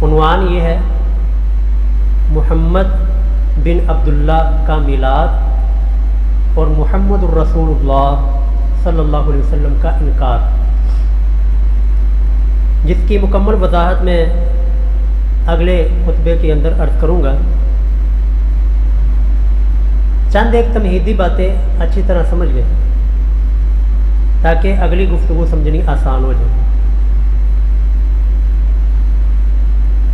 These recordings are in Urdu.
عنوان یہ ہے محمد بن عبداللہ کا میلاد اور محمد الرسول اللہ صلی اللہ علیہ وسلم کا انکار، جس کی مکمل وضاحت میں اگلے خطبے کے اندر عرض کروں گا۔ چند ایک تمہیدی باتیں اچھی طرح سمجھ لیں تاکہ اگلی گفتگو سمجھنی آسان ہو جائے۔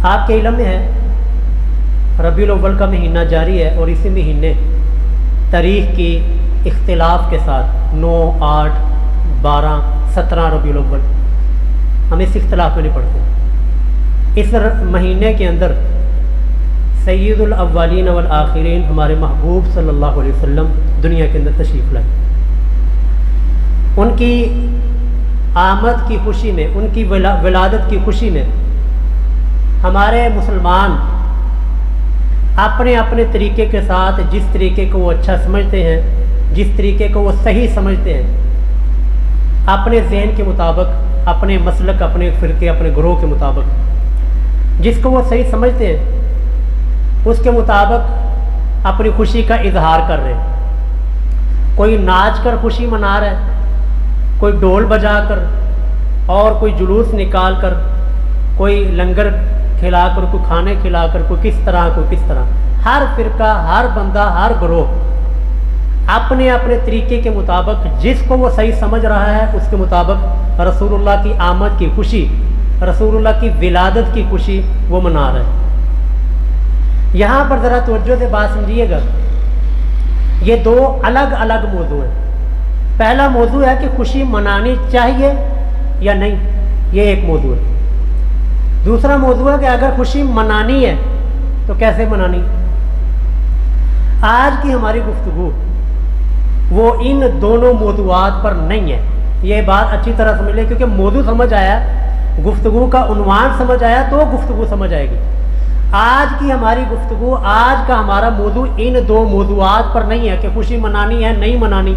آپ کے علم میں ہے ربیع الاول کا مہینہ جاری ہے، اور اسی مہینے تاریخ کی اختلاف کے ساتھ 9، 8، 12، 17 ربیع الاول ہم اس اختلاف میں نہیں پڑھتے۔ اس مہینے کے اندر سید الاولین والآخرین ہمارے محبوب صلی اللہ علیہ وسلم دنیا کے اندر تشریف لائے۔ ان کی آمد کی خوشی میں، ان کی ولادت کی خوشی میں ہمارے مسلمان اپنے اپنے طریقے کے ساتھ جس طریقے کو وہ اچھا سمجھتے ہیں، جس طریقے کو وہ صحیح سمجھتے ہیں، اپنے ذہن کے مطابق، اپنے مسلک، اپنے فرقے، اپنے گروہ کے مطابق جس کو وہ صحیح سمجھتے ہیں اس کے مطابق اپنی خوشی کا اظہار کر رہے ہیں۔ کوئی ناچ کر خوشی منا رہا ہے، کوئی ڈھول بجا کر، اور کوئی جلوس نکال کر، کوئی لنگر کھلا کر، کوئی کھانے کھلا کر، کوئی کس طرح، کوئی کس طرح۔ ہر فرقہ، ہر بندہ، ہر گروہ اپنے اپنے طریقے کے مطابق جس کو وہ صحیح سمجھ رہا ہے اس کے مطابق رسول اللہ کی آمد کی خوشی، رسول اللہ کی ولادت کی خوشی وہ منا رہا ہے۔ یہاں پر ذرا توجہ سے بات سمجھیے گا، یہ دو الگ الگ موضوع ہیں۔ پہلا موضوع ہے کہ خوشی منانی چاہیے یا نہیں، یہ ایک موضوع ہے۔ دوسرا موضوع ہے کہ اگر خوشی منانی ہے تو کیسے منانی۔ آج کی ہماری گفتگو وہ ان دونوں موضوعات پر نہیں ہے، یہ بات اچھی طرح سمجھ لیں، کیونکہ موضوع سمجھ آیا، گفتگو کا عنوان سمجھ آیا تو گفتگو سمجھ آئے گی۔ آج کی ہماری گفتگو، آج کا ہمارا موضوع ان دو موضوعات پر نہیں ہے کہ خوشی منانی ہے نہیں منانی،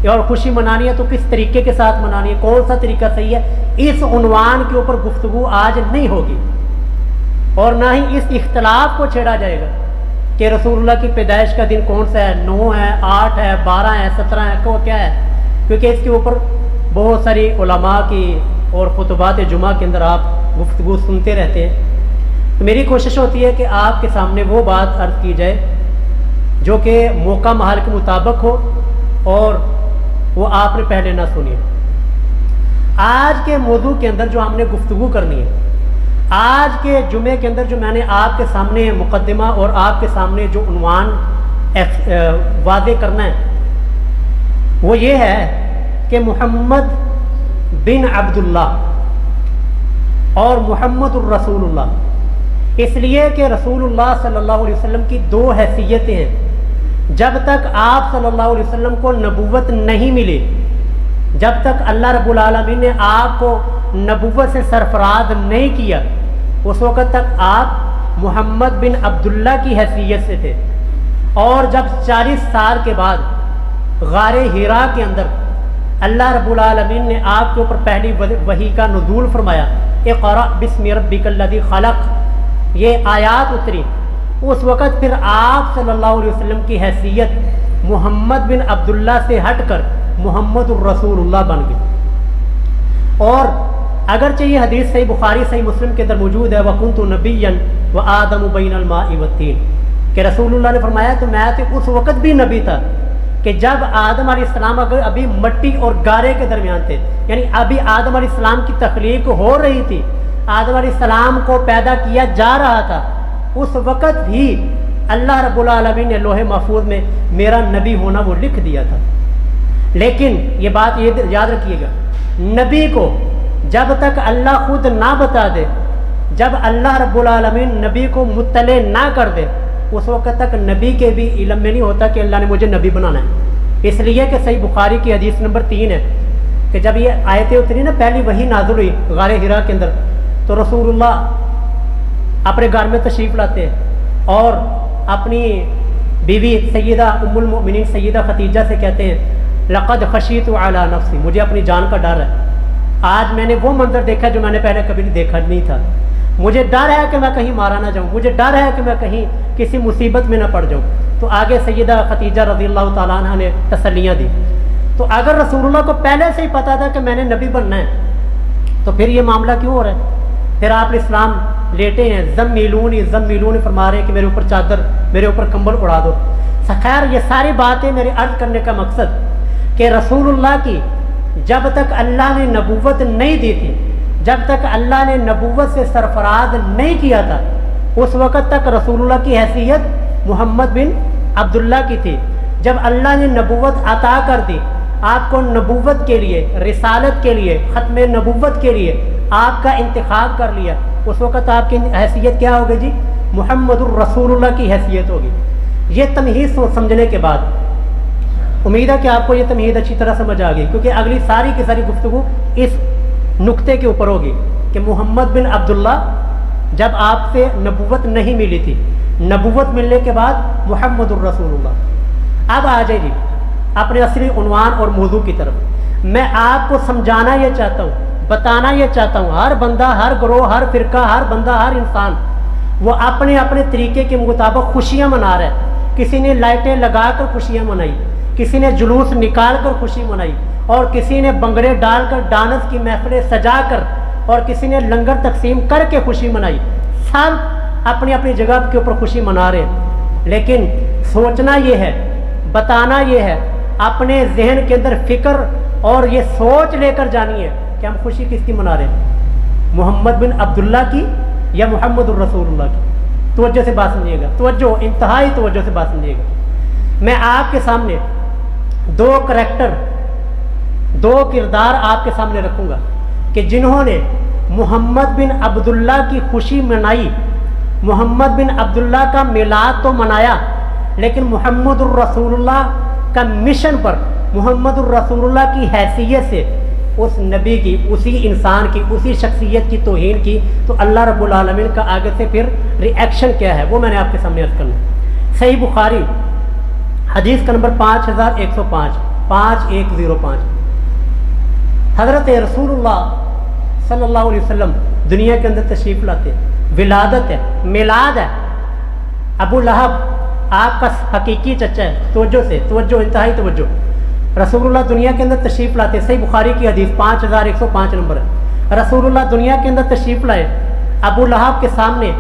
اور خوشی منانی ہے تو کس طریقے کے ساتھ منانی ہے، کون سا طریقہ صحیح ہے۔ اس عنوان کے اوپر گفتگو آج نہیں ہوگی، اور نہ ہی اس اختلاف کو چھیڑا جائے گا کہ رسول اللہ کی پیدائش کا دن کون سا ہے، 9 ہے، 8 ہے، 12 ہے، 17 ہے، کو کیا ہے، کیونکہ اس کے اوپر بہت ساری علماء کی اور خطبات جمعہ کے اندر آپ گفتگو سنتے رہتے ہیں۔ تو میری کوشش ہوتی ہے کہ آپ کے سامنے وہ بات عرض کی جائے جو کہ موقع محل کے مطابق ہو اور وہ آپ نے پہلے نہ سنی ہو۔ آج کے موضوع کے اندر جو ہم نے گفتگو کرنی ہے، آج کے جمعے کے اندر جو میں نے آپ کے سامنے مقدمہ اور آپ کے سامنے جو عنوان واضح کرنا ہے وہ یہ ہے کہ محمد بن عبداللہ اور محمد الرسول اللہ، اس لیے کہ رسول اللہ صلی اللہ علیہ وسلم کی دو حیثیتیں ہیں۔ جب تک آپ صلی اللہ علیہ وسلم کو نبوت نہیں ملی، جب تک اللہ رب العالمین نے آپ کو نبوت سے سرفراز نہیں کیا، اس وقت تک آپ محمد بن عبداللہ کی حیثیت سے تھے۔ اور جب 40 سال کے بعد غار حرا کے اندر اللہ رب العالمین نے آپ کے اوپر پہلی وحی کا نزول فرمایا، اقرأ بسم ربک الذی خلق، یہ آیات اتری، اس وقت پھر آپ صلی اللہ علیہ وسلم کی حیثیت محمد بن عبداللہ سے ہٹ کر محمد الرسول اللہ بن گئی۔ اور اگرچہ یہ حدیث صحیح بخاری صحیح مسلم کے اندر موجود ہے، وَكُنْتُ نَبِيًّا وَآدَمُ بَيْنَ الْمَاءِ وَالطِّينِ، کہ رسول اللہ نے فرمایا تو میں تو اس وقت بھی نبی تھا کہ جب آدم علیہ السلام ابھی مٹی اور گارے کے درمیان تھے، یعنی ابھی آدم علیہ السلام کی تخلیق ہو رہی تھی، آدم علیہ السلام کو پیدا کیا جا رہا تھا، اس وقت بھی اللہ رب العالمین نے لوح محفوظ میں میرا نبی ہونا وہ لکھ دیا تھا۔ لیکن یہ بات یہ یاد رکھیے گا، نبی کو جب تک اللہ خود نہ بتا دے، جب اللہ رب العالمین نبی کو مطلع نہ کر دے، اس وقت تک نبی کے بھی علم میں نہیں ہوتا کہ اللہ نے مجھے نبی بنانا ہے۔ اس لیے کہ صحیح بخاری کی حدیث نمبر 3 ہے کہ جب یہ آیتیں اتری نا، پہلی وحی نازل ہوئی غار حرا کے اندر، تو رسول اللہ اپنے گھر میں تشریف لاتے ہیں اور اپنی بیوی سیدہ ام المؤمنین سیدہ خدیجہ سے کہتے ہیں لقد خشیت علی نفسی، مجھے اپنی جان کا ڈر ہے، آج میں نے وہ منظر دیکھا جو میں نے پہلے کبھی دیکھا نہیں تھا۔ مجھے ڈر ہے کہ میں کہیں مارا نہ جاؤں، مجھے ڈر ہے کہ میں کہیں کسی مصیبت میں نہ پڑ جاؤں۔ تو آگے سیدہ خدیجہ رضی اللہ تعالیٰ عنہ نے تسلیاں دی۔ تو اگر رسول اللہ کو پہلے سے ہی پتا تھا کہ میں نے نبی بننا ہے تو پھر یہ معاملہ کیوں ہو رہا ہے؟ پھر آپ اسلام لیٹے ہیں، زمیلونی فرما رہے ہیں کہ میرے اوپر چادر، میرے اوپر کمبل اڑا دو۔ خیر یہ ساری باتیں میرے عرض کرنے کا مقصد کہ رسول اللہ کی جب تک اللہ نے نبوت نہیں دی تھی، جب تک اللہ نے نبوت سے سرفراز نہیں کیا تھا، اس وقت تک رسول اللہ کی حیثیت محمد بن عبداللہ کی تھی۔ جب اللہ نے نبوت عطا کر دی، آپ کو نبوت کے لیے، رسالت کے لیے، ختم نبوت کے لیے آپ کا انتخاب کر لیا، اس وقت آپ کی حیثیت کیا ہوگی جی؟ محمد الرسول اللہ کی حیثیت ہوگی۔ یہ تمہید سمجھنے کے بعد امید ہے کہ آپ کو یہ تمہید اچھی طرح سمجھ آ گئی، کیونکہ اگلی ساری کی ساری گفتگو اس نقطے کے اوپر ہوگی کہ محمد بن عبداللہ جب آپ سے نبوت نہیں ملی تھی، نبوت ملنے کے بعد محمد الرسول اللہ۔ اب آ جائے جی اپنے اصلی عنوان اور موضوع کی طرف۔ میں آپ کو سمجھانا یہ چاہتا ہوں، بتانا یہ چاہتا ہوں، ہر بندہ، ہر گروہ، ہر فرقہ، ہر بندہ، ہر انسان وہ اپنے اپنے طریقے کے مطابق خوشیاں منا رہا ہے۔ کسی نے لائٹیں لگا کر خوشیاں منائی، کسی نے جلوس نکال کر خوشی منائی، اور کسی نے بنگڑے ڈال کر ڈانس کی محفلیں سجا کر، اور کسی نے لنگر تقسیم کر کے خوشی منائی۔ سب اپنی اپنی جگہ کے اوپر خوشی منا رہے ہیں، لیکن سوچنا یہ ہے، بتانا یہ ہے، اپنے ذہن کے اندر فکر اور یہ سوچ لے کر جانی ہے کہ ہم خوشی کس کی منا رہے ہیں، محمد بن عبداللہ کی یا محمد الرسول اللہ کی۔ توجہ سے بات سمجھیے گا، توجہ، انتہائی توجہ سے بات سمجھیے گا۔ میں آپ کے سامنے دو کریکٹر، دو کردار آپ کے سامنے رکھوں گا کہ جنہوں نے محمد بن عبداللہ کی خوشی منائی، محمد بن عبداللہ کا میلاد تو منایا، لیکن محمد الرسول اللہ کا مشن پر، محمد الرسول اللہ کی حیثیت سے اس نبی کی، اسی انسان کی، اسی شخصیت کی توہین کی۔ تو اللہ رب العالمین کا آگے سے پھر ری ایکشن کیا ہے وہ میں نے آپ کے سامنے عرض کرنا ہے۔ صحیح بخاری حدیث کا نمبر 5105، 5105، حضرت رسول اللہ صلی اللہ علیہ وسلم دنیا کے اندر تشریف لاتے، ولادت ہے، میلاد ہے۔ ابو لہب آپ کا حقیقی چچا ہے، توجہ سے، توجہ، انتہائی توجہ۔ رسول اللہ دنیا کے اندر تشریف لاتے، صحیح بخاری کی حدیث 5105 نمبر ہے۔ رسول اللہ دنیا کے اندر تشریف لائے، ابو لہب کے سامنے،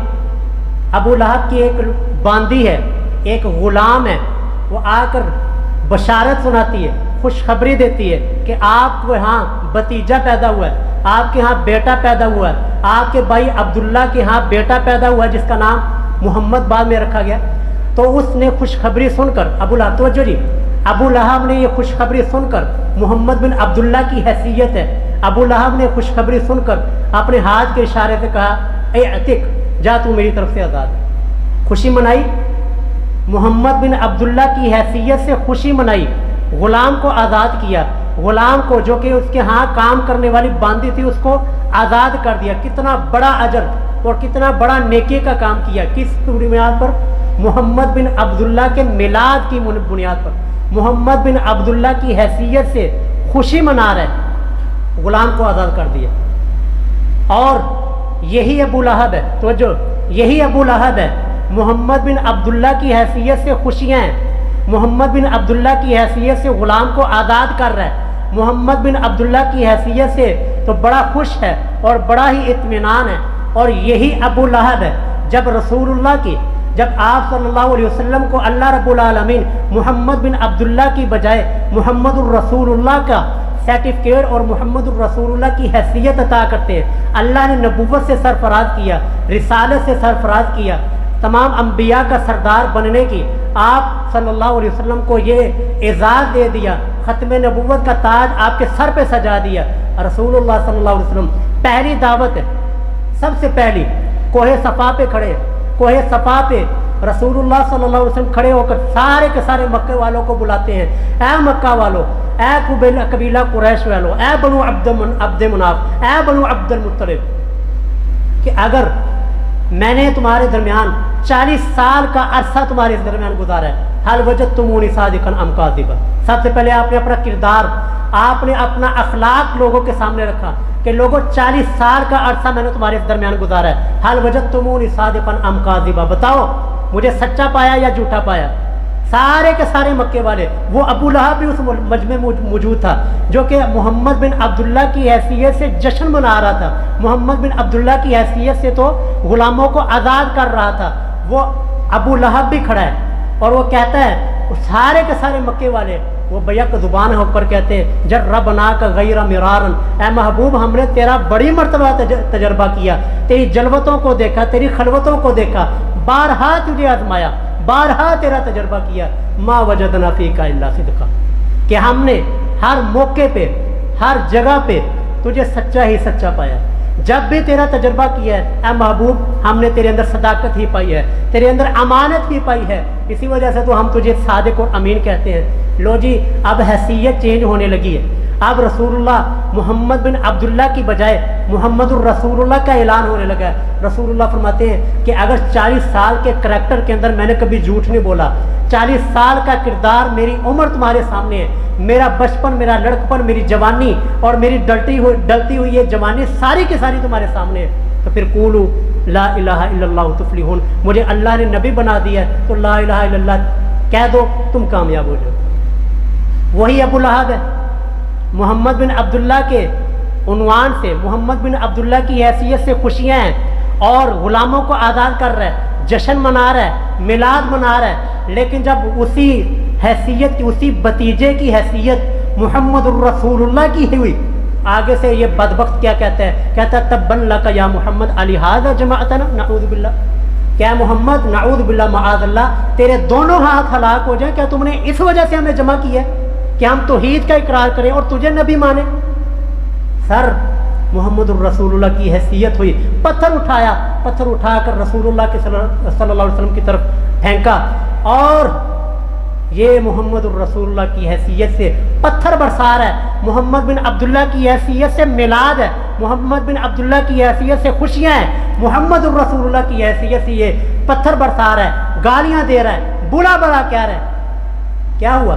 ابو لہب کی ایک باندی ہے، ایک غلام ہے، وہ آ کر بشارت سناتی ہے، خوشخبری دیتی ہے کہ آپ کے ہاں بھتیجا پیدا ہوا ہے، آپ کے ہاں بیٹا پیدا ہوا ہے، آپ کے بھائی عبداللہ کے ہاں بیٹا پیدا ہوا ہے جس کا نام محمد بعد میں رکھا گیا۔ تو اس نے خوشخبری سن کر، ابو لہب، توجہ جی، ابو لہب نے یہ خوشخبری سن کر، محمد بن عبداللہ کی حیثیت ہے، ابو لہب نے خوشخبری سن کر اپنے ہاتھ کے اشارے سے کہا، اے عتیق، جا تو میری طرف سے آزاد۔ خوشی منائی، محمد بن عبداللہ کی حیثیت سے خوشی منائی، غلام کو آزاد کیا، غلام کو جو کہ اس کے ہاں کام کرنے والی باندی تھی اس کو آزاد کر دیا۔ کتنا بڑا اجر اور کتنا بڑا نیکی کا کام کیا، کس بنیاد پر؟ محمد بن عبداللہ کے میلاد کی بنیاد پر، محمد بن عبداللہ کی حیثیت سے خوشی منا رہے، غلام کو آزاد کر دیا۔ اور یہی ابو لہب ہے، توجہ، یہی ابو لہب ہے، محمد بن عبداللہ کی حیثیت سے خوشیاں ہیں، محمد بن عبداللہ کی حیثیت سے غلام کو آزاد کر رہا ہے، محمد بن عبداللہ کی حیثیت سے تو بڑا خوش ہے اور بڑا ہی اطمینان ہے۔ اور یہی ابو لہب ہے جب رسول اللہ کی، جب آپ صلی اللہ علیہ وسلم کو اللہ رب العالمین محمد بن عبداللہ کی بجائے محمد الرسول اللہ کا سرٹیفکیٹ اور محمد الرسول اللہ کی حیثیت عطا کرتے ہیں، اللہ نے نبوت سے سرفراز کیا، رسالت سے سرفراز کیا، تمام انبیاء کا سردار بننے کی آپ صلی اللہ علیہ وسلم کو یہ اعزاز دے دیا، ختم نبوت کا تاج آپ کے سر پہ سجا دیا۔ رسول اللہ صلی اللہ علیہ وسلم پہلی دعوت ہے، سب سے پہلی کوہ صفا پہ کھڑے، کوہ صفا پہ رسول اللہ صلی اللہ علیہ وسلم کھڑے ہو کر سارے کے سارے مکے والوں کو بلاتے ہیں، اے مکہ والو، اے قبیلہ قریش والو، اے بنو عبد مناف، اے بنو عبد المطلب، کہ اگر میں نے تمہارے درمیان 40 سال کا عرصہ تمہارے درمیان گزارا ہے، حل وجدتمونی صادقا ام کاذبا. سب سے پہلے آپ نے اپنا کردار، آپ نے اپنا اخلاق لوگوں کے سامنے رکھا کہ لوگوں 40 سال کا عرصہ میں نے تمہارے درمیان گزارا ہے. حل وجدتمونی صادقا ام کاذبا، بتاؤ مجھے سچا پایا یا جھوٹا پایا. سارے کے سارے مکے والے، وہ ابو لہب بھی اس مجمع میں موجود تھا جو کہ محمد بن عبداللہ کی حیثیت سے جشن منا رہا تھا. محمد بن عبداللہ کی حیثیت سے تو غلاموں کو آزاد کر رہا تھا. وہ ابو لہب بھی کھڑا ہے اور وہ کہتا ہے، سارے کے سارے مکے والے وہ بیک زبان ہو کر کہتے ہیں جربناک غیر مرارن، اے محبوب ہم نے تیرا بڑی مرتبہ تجربہ کیا، تیری جلوتوں کو دیکھا، تیری خلوتوں کو دیکھا، بارہا تجھے آزمایا، بارہا تیرا تجربہ کیا. ما وجدنا فیک الا صدقا، کہ ہم نے ہر موقع پہ ہر جگہ پہ تجھے سچا ہی سچا پایا. جب بھی تیرا تجربہ کیا ہے اے محبوب ہم نے تیرے اندر صداقت ہی پائی ہے، تیرے اندر امانت ہی پائی ہے، اسی وجہ سے تو ہم تجھے صادق اور امین کہتے ہیں. لو جی اب حیثیت چینج ہونے لگی ہے. اب رسول اللہ محمد بن عبداللہ کی بجائے محمد الرسول اللہ کا اعلان ہونے لگا ہے. رسول اللہ فرماتے ہیں کہ اگر 40 سال کے کریکٹر کے اندر میں نے کبھی جھوٹ نہیں بولا، 40 سال کا کردار، میری عمر تمہارے سامنے ہے، میرا بچپن، میرا لڑکپن، میری جوانی اور میری ڈلتی ہوئی یہ جوانی ساری کی ساری تمہارے سامنے ہے، تو پھر قولوا لا الہ الا اللہ تفلحون، مجھے اللہ نے نبی بنا دیا ہے تو لا الہ الا اللہ کہہ دو، تم کامیاب ہو جاؤ. وہی ابو لہب ہے، محمد بن عبداللہ کے عنوان سے، محمد بن عبداللہ کی حیثیت سے خوشیاں ہیں اور غلاموں کو آزاد کر رہا ہے، جشن منا رہا ہے، میلاد منا رہا ہے. لیکن جب اسی حیثیت کی، اسی بتیجے کی حیثیت محمد الرسول اللہ کی ہوئی، آگے سے یہ بدبخت کیا کہتا ہے؟ کہتا ہے تبا لک یا محمد لہذا جمعتنا نعوذ باللہ، کیا محمد نعوذ باللہ معاذ اللہ تیرے دونوں ہاتھ ہلاک ہو جائیں، کیا تم نے اس وجہ سے ہمیں جمع کیا ہے کہ ہم توحید کا اقرار کریں اور تجھے نبی مانے؟ سر محمد الرسول اللہ کی حیثیت ہوئی، پتھر اٹھایا، پتھر اٹھا کر رسول اللہ کے صلی اللہ علیہ وسلم کی طرف پھینکا، اور یہ محمد الرسول اللہ کی حیثیت سے پتھر برسا رہا ہے، محمد بن عبداللہ کی حیثیت سے میلاد ہے، محمد بن عبداللہ کی حیثیت سے خوشیاں ہیں، محمد الرسول اللہ کی حیثیت سے یہ پتھر برسا رہا ہے، گالیاں دے رہا ہے، بلا بلا کہہ رہا ہے. کیا ہوا؟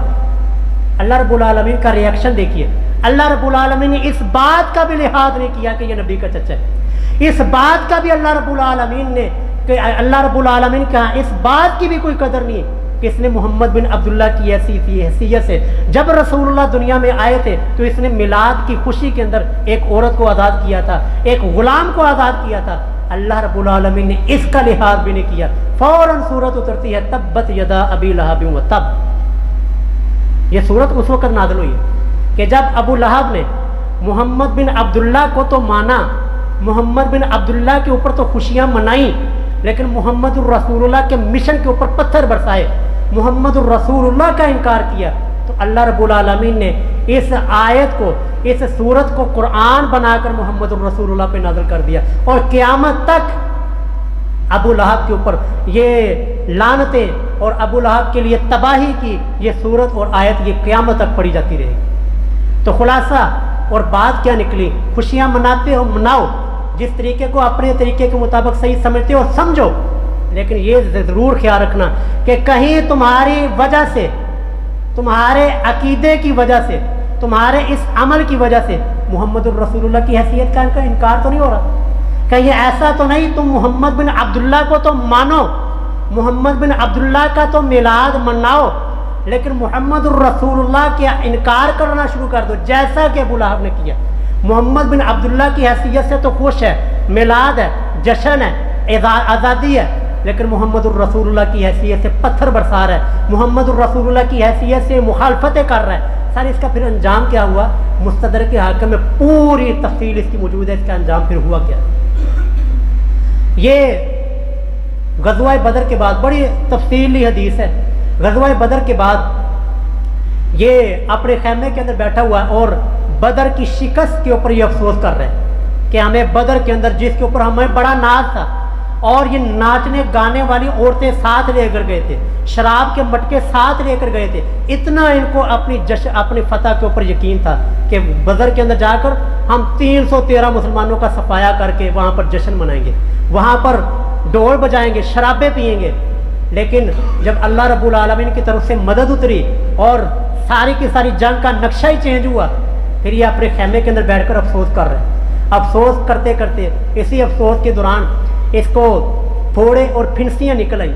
اللہ رب العالمین کا ریئیکشن دیکھیے. اللہ رب العالمین نے اس بات کا بھی لحاظ نہیں کیا کہ یہ نبی کا چچا ہے، اس بات کا بھی اللہ رب العالمین نے، کہ اللہ رب العالمین کا اس بات کی بھی کوئی قدر نہیں ہے کہ اس نے محمد بن عبداللہ کی حیثیت سے جب رسول اللہ دنیا میں آئے تھے تو اس نے میلاد کی خوشی کے اندر ایک عورت کو آزاد کیا تھا، ایک غلام کو آزاد کیا تھا. اللہ رب العالمین نے اس کا لحاظ بھی نہیں کیا. فوراً سورت اترتی ہے تبت یدا ابی لہب وتب. یہ سورت اس وقت نازل ہوئی ہے کہ جب ابو لہب نے محمد بن عبداللہ کو تو مانا، محمد بن عبداللہ کے اوپر تو خوشیاں منائیں، لیکن محمد الرسول اللہ کے مشن کے اوپر پتھر برسائے، محمد الرسول اللہ کا انکار کیا. تو اللہ رب العالمین نے اس آیت کو، اس سورت کو قرآن بنا کر محمد الرسول اللہ پہ نازل کر دیا، اور قیامت تک ابو لہب کے اوپر یہ لعنتیں اور ابو لہب کے لیے تباہی کی یہ سورت اور آیت یہ قیامت تک پڑھی جاتی رہے گی. تو خلاصہ اور بات کیا نکلی؟ خوشیاں مناتے ہو، مناؤ، جس طریقے کو اپنے طریقے کے مطابق صحیح سمجھتے ہو سمجھو، لیکن یہ ضرور خیال رکھنا کہ کہیں تمہاری وجہ سے، تمہارے عقیدے کی وجہ سے، تمہارے اس عمل کی وجہ سے محمد الرسول اللہ کی حیثیت کا انکار تو نہیں ہو رہا. کہیں ایسا تو نہیں تم محمد بن عبداللہ کو تو مانو، محمد بن عبداللہ کا تو میلاد مناؤ، لیکن محمد الرسول اللہ کے انکار کرنا شروع کر دو، جیسا کہ ابو لہب نے کیا. محمد بن عبداللہ کی حیثیت سے تو خوش ہے، میلاد ہے، جشن ہے، آزادی ہے، لیکن محمد الرسول اللہ کی حیثیت سے پتھر برسا رہا ہے، محمد الرسول اللہ کی حیثیت سے مخالفتیں کر رہا ہے. سر اس کا پھر انجام کیا ہوا؟ مستدرک حاکم میں پوری تفصیل اس کی موجود ہے، اس کا انجام پھر ہوا کیا. یہ غزوہ بدر کے بعد بڑی تفصیلی حدیث ہے. غزوہ بدر کے بعد یہ اپنے خیمے کے اندر بیٹھا ہوا اور بدر کی شکست کے اوپر یہ افسوس کر رہے ہیں کہ ہمیں بدر کے اندر جس کے اوپر ہمیں بڑا ناز تھا اور یہ ناچنے گانے والی عورتیں ساتھ لے کر گئے تھے، شراب کے مٹکے ساتھ لے کر گئے تھے، اتنا ان کو اپنی فتح کے اوپر یقین تھا کہ بدر کے اندر جا کر ہم 313 مسلمانوں کا صفایا کر کے وہاں پر جشن منائیں گے، وہاں پر ڈھول بجائیں گے، شرابیں پئیں گے. لیکن جب اللہ رب العالمین کی طرف سے مدد اتری اور ساری کی ساری جنگ کا نقشہ ہی چینج ہوا، پھر یہ اپنے خیمے کے اندر بیٹھ کر افسوس کر رہے ہیں۔ افسوس کرتے کرتے اسی افسوس کے دوران اس کو پھوڑے اور پھنسیاں نکل آئیں،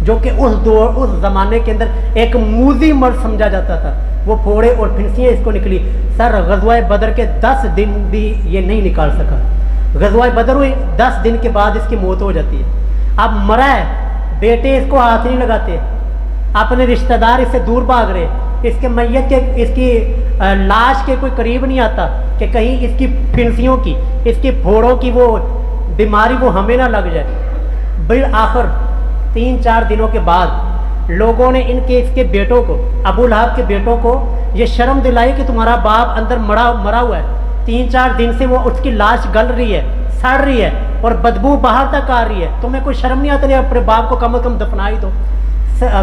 جو کہ اس زمانے کے اندر ایک موذی مرض سمجھا جاتا تھا۔ وہ پھوڑے اور پھنسیاں اس کو نکلی۔ سر غزوہ بدر کے 10 دن بھی یہ نہیں نکال سکا۔ غزوہ بدر ہوئی، 10 دن کے بعد اس کی موت ہو جاتی ہے۔ اب مرا ہے، بیٹے اس کو ہاتھ نہیں لگاتے، اپنے رشتہ دار اس سے دور بھاگ رہے، اس کے میت کے اس کی لاش کے کوئی قریب نہیں آتا کہ کہیں اس کی پھنسیوں کی، اس کی پھوڑوں کی وہ بیماری وہ ہمیں نہ لگ جائے۔ بالآخر 3-4 دنوں کے بعد لوگوں نے اس کے بیٹوں کو، ابو لہب کے بیٹوں کو یہ شرم دلائی کہ تمہارا باپ اندر مرا ہوا ہے، 3-4 دن سے وہ اس کی لاش گل رہی ہے، سڑ رہی ہے اور بدبو باہر تک آ رہی ہے، تمہیں کوئی شرم نہیں آتا؟ نہیں، اپنے باپ کو کم از کم دفنا ہی دو۔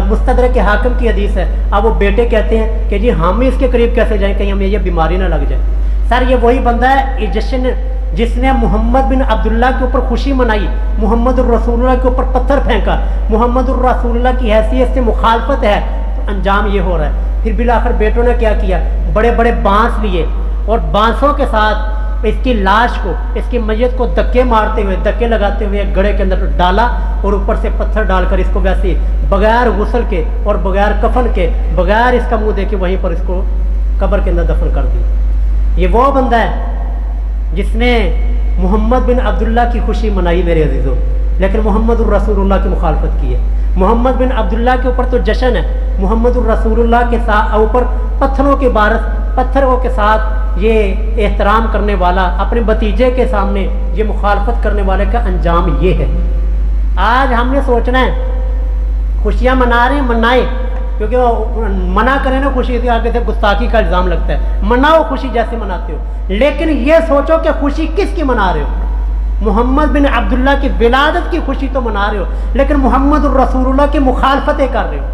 مستدرک حاکم کی حدیث ہے۔ اب وہ بیٹے کہتے ہیں کہ جی ہم اس کے قریب کیسے جائیں، کہیں ہمیں یہ بیماری نہ لگ جائے۔ سر یہ وہی بندہ ہے جس نے محمد بن عبداللہ کے اوپر خوشی منائی، محمد الرسول اللہ کے اوپر پتھر پھینکا، محمد الرسول اللہ کی حیثیت سے مخالفت ہے، تو انجام یہ ہو رہا ہے۔ پھر بالآخر بیٹوں نے کیا کیا، بڑے بڑے بانس لیے اور بانسوں کے ساتھ اس کی لاش کو، اس کی میت کو دھکے مارتے ہوئے، دھکے لگاتے ہوئے ایک گڑھے کے اندر ڈالا اور اوپر سے پتھر ڈال کر اس کو ویسے بغیر غسل کے اور بغیر کفن کے، بغیر اس کا منہ دیکھے وہیں پر اس کو قبر کے اندر دفن کر دیا۔ یہ وہ بندہ ہے جس نے محمد بن عبداللہ کی خوشی منائی میرے عزیزوں، لیکن محمد الرسول اللہ کی مخالفت کی ہے۔ محمد بن عبداللہ کے اوپر تو جشن ہے، محمد الرسول اللہ کے اوپر پتھروں کے بارش، پتھروں کے ساتھ یہ احترام کرنے والا، اپنے بھتیجے کے سامنے یہ مخالفت کرنے والے کا انجام یہ ہے۔ آج ہم نے سوچنا ہے خوشیاں منا رہے ہیں، منائے، کیونکہ وہ منع کریں نا خوشی سے آگے سے گستاخی کا الزام لگتا ہے۔ مناؤ خوشی جیسے مناتے ہو، لیکن یہ سوچو کہ خوشی کس کی منا رہے ہو۔ محمد بن عبداللہ کی ولادت کی خوشی تو منا رہے ہو، لیکن محمد الرسول اللہ کی مخالفتیں کر رہے ہو۔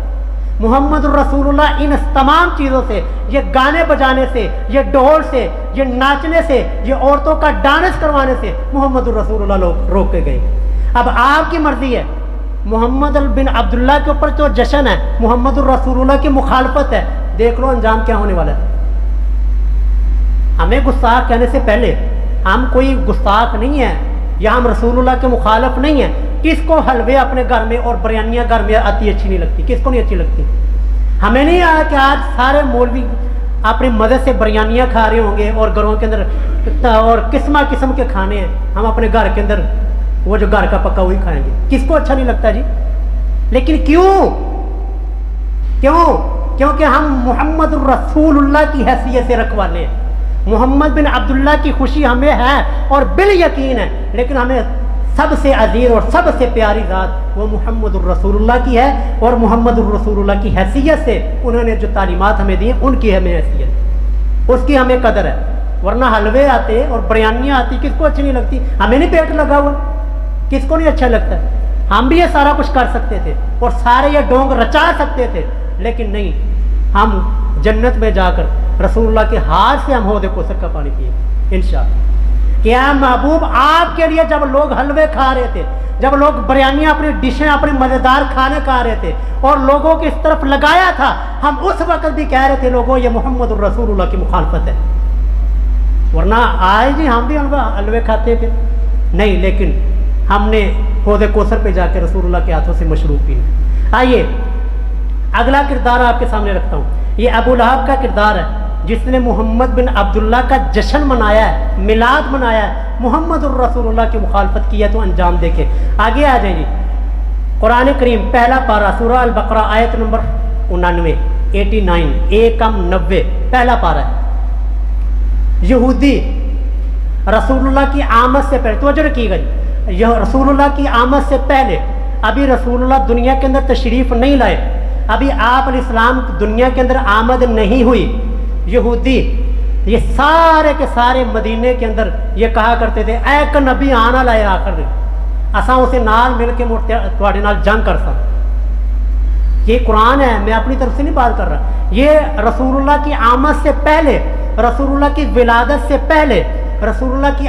محمد الرسول اللہ ان تمام چیزوں سے، یہ گانے بجانے سے، یہ ڈھول سے، یہ ناچنے سے، یہ عورتوں کا ڈانس کروانے سے محمد الرسول اللہ لوگ روک کے گئے۔ اب آپ کی مرضی ہے، محمد بن عبداللہ کے اوپر تو جشن ہے، محمد الرسول اللہ کی مخالفت ہے، دیکھ لو انجام کیا ہونے والا ہے۔ ہمیں گستاخ کہنے سے پہلے، ہم کوئی گستاخ نہیں ہے یا ہم رسول اللہ کے مخالف نہیں ہیں۔ کس کو حلوے اپنے گھر میں اور بریانیاں گھر میں آتی اچھی نہیں لگتی؟ کس کو نہیں اچھی لگتی؟ ہمیں نہیں آیا کہ آج سارے مولوی اپنی مدد سے بریانیاں کھا رہے ہوں گے اور گھروں کے اندر اور قسم قسم کے کھانے ہیں، ہم اپنے گھر کے اندر وہ جو گھر کا پکا وہی کھائیں گے۔ کس کو اچھا نہیں لگتا جی؟ لیکن کیونکہ ہم محمد الرسول اللہ کی حیثیت سے رکھوالے ہیں۔ محمد بن عبداللہ کی خوشی ہمیں ہے اور بالیقین ہے، لیکن ہمیں سب سے عزیز اور سب سے پیاری ذات وہ محمد الرسول اللہ کی ہے، اور محمد الرسول اللہ کی حیثیت سے انہوں نے جو تعلیمات ہمیں دی ان کی ہمیں حیثیت، اس کی ہمیں قدر ہے۔ ورنہ حلوے آتے اور بریانیاں آتی، کس کو اچھی نہیں لگتی؟ ہمیں نہیں پیٹ لگا ہوا، کس کو نہیں اچھا لگتا؟ ہم بھی یہ سارا کچھ کر سکتے تھے اور سارے یہ ڈونگ رچا سکتے تھے، لیکن نہیں، ہم جنت میں جا کر رسول اللہ کے ہاتھ سے ہم حوض کوثر کا پانی پیے انشاءاللہ۔ کیا محبوب آپ کے لیے جب لوگ حلوے کھا رہے تھے، جب لوگ بریانیاں اپنی ڈشیں اپنے مزیدار کھانے کھا رہے تھے اور لوگوں کی اس طرف لگایا تھا، ہم اس وقت بھی کہہ رہے تھے لوگوں یہ محمد الرسول اللہ کی مخالفت ہے۔ ورنہ آج جی ہم بھی حلوے کھاتے تھے نہیں، لیکن ہم نے حوض کوثر پہ جا کے رسول اللہ کے ہاتھوں سے مشروب پینا۔ آئیے اگلا کردار آپ کے سامنے رکھتا ہوں، یہ ابو لہب کا کردار ہے جس نے محمد بن عبداللہ کا جشن منایا ہے، میلاد منایا ہے، محمد الرسول اللہ کی مخالفت کی ہے، تو انجام دیکھیں۔ آگے آ جائیں جی، قرآن کریم پہلا پارہ سورہ البقرہ آیت نمبر 89 90 پہلا پارہ ہے۔ یہودی رسول اللہ کی آمد سے پہلے، توجہ کی گئی، یہ رسول اللہ کی آمد سے پہلے، ابھی رسول اللہ دنیا کے اندر تشریف نہیں لائے، ابھی آپ علیہ السلام دنیا کے اندر آمد نہیں ہوئی، یہودی یہ سارے کے سارے مدینے کے اندر یہ کہا کرتے تھے اے کہ نبی آنا لائے آخر اساں اسے نال مل کے تواڈے نال جنگ کرساں۔ یہ قرآن ہے، میں اپنی طرف سے نہیں بات کر رہا، یہ رسول اللہ کی آمد سے پہلے، رسول اللہ کی ولادت سے پہلے رسول اللہ کی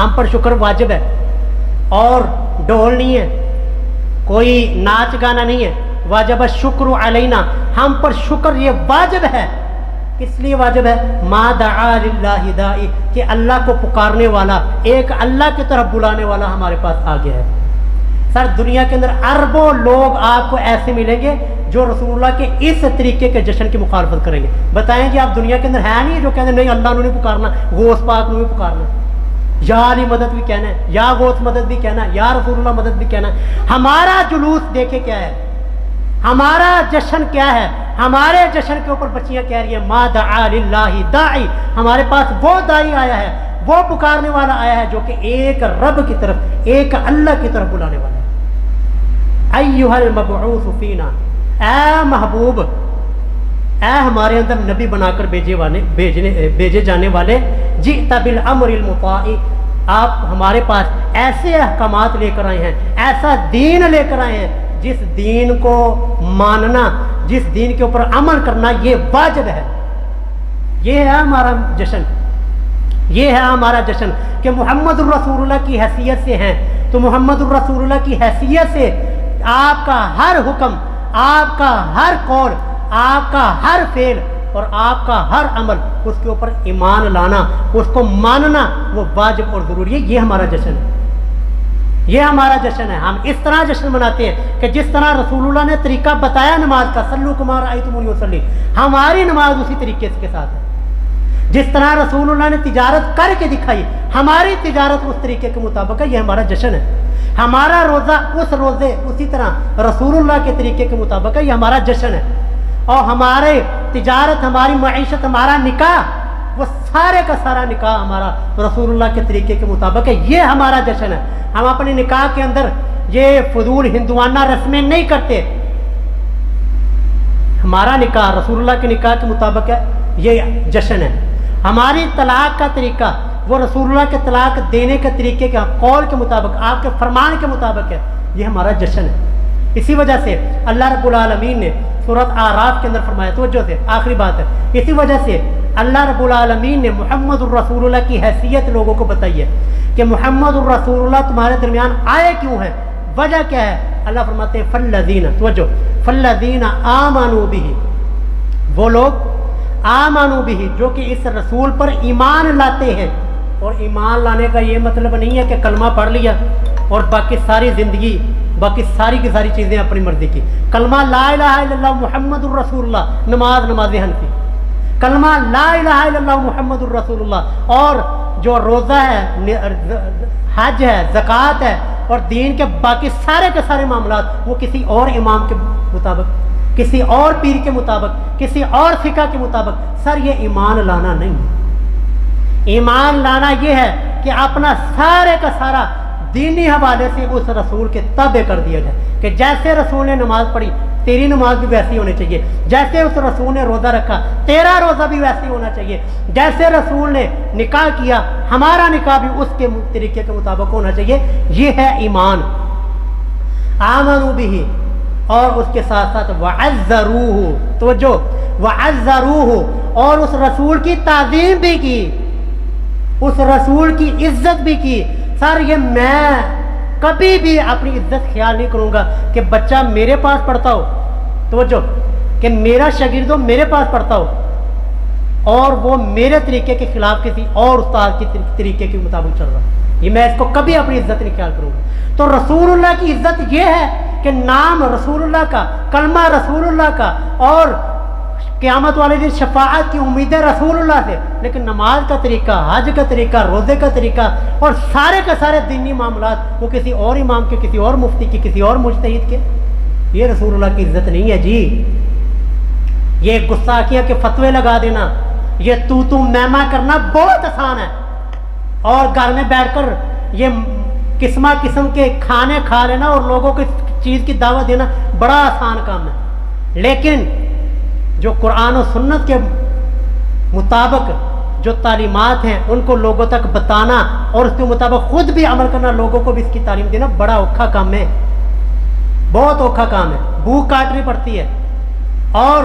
ہم پر شکر واجب ہے، اور ڈھول نہیں ہے، کوئی ناچ گانا نہیں ہے. واجب الشکر علینا، ہم پر شکر یہ واجب ہے. کس لیے واجب ہے؟ ما دعا للہ دائی، کہ اللہ کو پکارنے والا، ایک اللہ کی طرف بلانے والا ہمارے پاس آ گیا ہے. سر دنیا کے اندر اربوں لوگ آپ کو ایسے ملیں گے جو رسول اللہ کے اس طریقے کے جشن کی مخالفت کریں گے. بتائیں جی آپ دنیا کے اندر ہے نہیں جو کہتے ہیں نہیں اللہ نے نہیں پکارنا، غوث پاک نے نہیں پکارنا، یا علی مدد بھی کہنا ہے، یا غوث مدد بھی کہنا ہے، یا رسول اللہ مدد بھی کہنا ہے. ہمارا جلوس دیکھے کیا ہے، ہمارا جشن کیا ہے. ہمارے جشن کے اوپر بچیاں کہہ رہی ہیں ما دعا للہ داعی، ہمارے پاس وہ داعی آیا ہے، وہ پکارنے والا آیا ہے جو کہ ایک رب کی طرف، ایک اللہ کی طرف بلانے والا ہے. ایھا المبعوث فینا، اے محبوب، اے ہمارے اندر نبی بنا کر بھیجے جانے والے، جئت بالامر المطاع، آپ ہمارے پاس ایسے احکامات لے کر آئے ہیں، ایسا دین لے کر آئے ہیں جس دین کو ماننا، جس دین کے اوپر عمل کرنا یہ واجب ہے. یہ ہے ہمارا جشن، یہ ہے ہمارا جشن کہ محمد الرسول اللہ کی حیثیت سے ہیں. تو محمد الرسول اللہ کی حیثیت سے آپ کا ہر حکم، آپ کا ہر قول، آپ کا ہر فعل اور آپ کا ہر عمل، اس کے اوپر ایمان لانا، اس کو ماننا وہ واجب اور ضروری ہے. یہ ہمارا جشن ہے، یہ ہمارا جشن ہے. ہم اس طرح جشن مناتے ہیں کہ جس طرح رسول اللہ نے طریقہ بتایا نماز کا، صلو کما رأیتمونی اصلی، ہماری نماز اسی طریقے کے ساتھ ہے. جس طرح رسول اللہ نے تجارت کر کے دکھائی، ہماری تجارت اس طریقے کے مطابق ہے. یہ ہمارا جشن ہے. ہمارا روزہ اس روزے اسی طرح رسول اللہ کے طریقے کے مطابق ہے. یہ ہمارا جشن ہے. اور ہمارے تجارت، ہماری معیشت، ہمارا نکاح، وہ سارے کا سارا نکاح ہمارا رسول اللہ کے طریقے کے مطابق ہے. یہ ہمارا جشن ہے. ہم اپنے نکاح کے اندر یہ فضول ہندوانہ رسمیں نہیں کرتے. ہمارا نکاح رسول اللہ کے نکاح کے مطابق ہے. یہ جشن ہے. ہماری طلاق کا طریقہ وہ رسول اللہ کے طلاق دینے کے طریقے کے قول کے مطابق، آپ کے فرمان کے مطابق ہے. یہ ہمارا جشن ہے. اسی وجہ سے اللہ رب العالمین نے سورۃ اعراف کے اندر فرمایا، توجہ سے آخری بات ہے، اسی وجہ سے اللہ رب العالمین نے محمد الرسول اللہ کی حیثیت لوگوں کو بتائی ہے کہ محمد الرسول اللہ تمہارے درمیان آئے کیوں ہیں، وجہ کیا ہے. اللہ فرماتے ہیں فالذین، توجہ، فالذین آمنوا بہ، وہ لوگ آمنوا بہ جو کہ اس رسول پر ایمان لاتے ہیں. اور ایمان لانے کا یہ مطلب نہیں ہے کہ کلمہ پڑھ لیا اور باقی ساری زندگی، باقی ساری کی ساری چیزیں اپنی مرضی کی. کلمہ لا الہ الا اللہ محمد الرسول اللہ، نماز نماز حنفی، کلمہ لا الہ الا اللہ محمد الرسول اللہ، اور جو روزہ ہے، حج ہے، زکوٰۃ ہے، اور دین کے باقی سارے کے سارے معاملات وہ کسی اور امام کے مطابق، کسی اور پیر کے مطابق، کسی اور فقہ کے مطابق. سر یہ ایمان لانا نہیں. ایمان لانا یہ ہے کہ اپنا سارے کا سارا دینی حوالے سے اس رسول کے تابع کر دیا جائے کہ جیسے رسول نے نماز پڑھی تیری نماز بھی ویسی ہونی چاہیے، جیسے اس رسول نے روزہ رکھا تیرا روزہ بھی ویسے ہونا چاہیے، جیسے رسول نے نکاح کیا ہمارا نکاح بھی اس کے طریقے کے مطابق ہونا چاہیے. یہ ہے ایمان. آمنوا بہ، اور اس کے ساتھ ساتھ وعزروہ، توجہ، وعزروہ، اور اس رسول کی تعظیم بھی کی، اس رسول کی عزت بھی کی. سر یہ میں کبھی بھی اپنی عزت خیال نہیں کروں گا کہ بچہ میرے پاس پڑھتا ہو، توجہ، کہ میرا شاگرد میرے پاس پڑھتا ہو اور وہ میرے طریقے کے خلاف کسی اور استاد کے طریقے کے مطابق چل رہا. یہ میں اس کو کبھی اپنی عزت نہیں خیال کروں گا. تو رسول اللہ کی عزت یہ ہے کہ نام رسول اللہ کا، کلمہ رسول اللہ کا، اور قیامت والے دن شفاعت کی امید رسول اللہ سے. لیکن نماز کا طریقہ، حج کا طریقہ، روزے کا طریقہ اور سارے کے سارے دینی معاملات وہ کسی اور امام کے، کسی اور مفتی کے، کسی اور مجتہد کے. یہ رسول اللہ کی عزت نہیں ہے جی. یہ گستاخیاں کے فتوے لگا دینا، یہ تو میما کرنا بہت آسان ہے، اور گھر میں بیٹھ کر یہ قسمہ قسم کے کھانے کھا لینا اور لوگوں کو چیز کی دعوت دینا بڑا آسان کام ہے. لیکن جو قرآن و سنت کے مطابق جو تعلیمات ہیں ان کو لوگوں تک بتانا اور اس کے مطابق خود بھی عمل کرنا، لوگوں کو بھی اس کی تعلیم دینا بڑا اوکھا کام ہے، بہت اوکھا کام ہے. بھوک کاٹنی پڑتی ہے اور